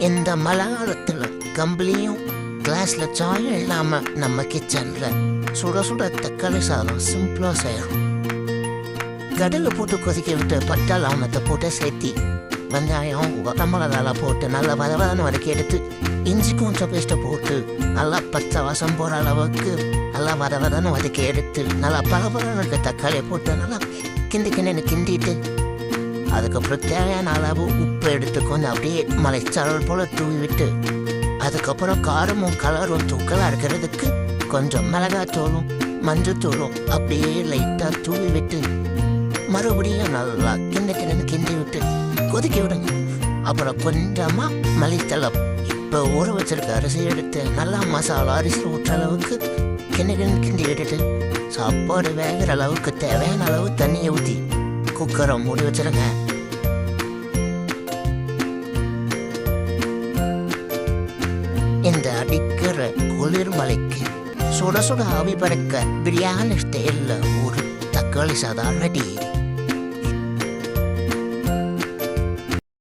இந்த மழை காலத்தில் கம்பளியும் கிளாஸ்ல சாயம் இல்லாம நம்ம கிச்சன்ல சுட சுட தக்காளி சாதம் சிம்பிளா செய்யணும். கடலை போட்டு கொதிக்க விட்டு பட்டை லவங்கத்தை போட்டு சேர்த்தி வெங்காயம் வரமிளகால போட்டு நல்லா வதவதன்னு வதக்கி எடுத்து இஞ்சி கொஞ்சம் பேஸ்ட்டை போட்டு நல்லா பச்சை வாசம் போகிற அளவுக்கு நல்லா வதவதன்னு வதக்கி எடுத்து நல்லா பலபலன்னு தக்காளியை போட்டு நல்லா கிண்டிட்டு அதுக்கப்புறம் தேவையான அளவு உப்பு எடுத்து கொஞ்சம் அப்படியே மலைச்சாரல் போல தூவி விட்டு அதுக்கப்புறம் காரமும் கலரும் தூக்கலாக இருக்கிறதுக்கு கொஞ்சம் மிளகாத்தூளும் மஞ்சத்தூளும் அப்படியே லைட்டாக தூவி விட்டு மறுபடியும் நல்லா கிண்டி விட்டு கொதிக்க விடுங்க. அப்புறம் கொஞ்சமா மல்லித்தலை இப்போ ஊற வச்சிருக்க அரிசி எடுத்து நல்லா மசாலா அரிசி ஊற்ற அளவுக்கு கிண்டி விட்டுட்டு சாப்பாடு வேகிற அளவுக்கு தேவையான அளவு தண்ணியை ஊற்றி குக்கரை மூடி வச்சிருங்க. இந்த அடிக்கிற குளிர் மலைக்கு சுட சுட ஆவி பறக்க பிரியாணி ஸ்டைலில் ஒரு தக்காளி சாதம் ரெடி.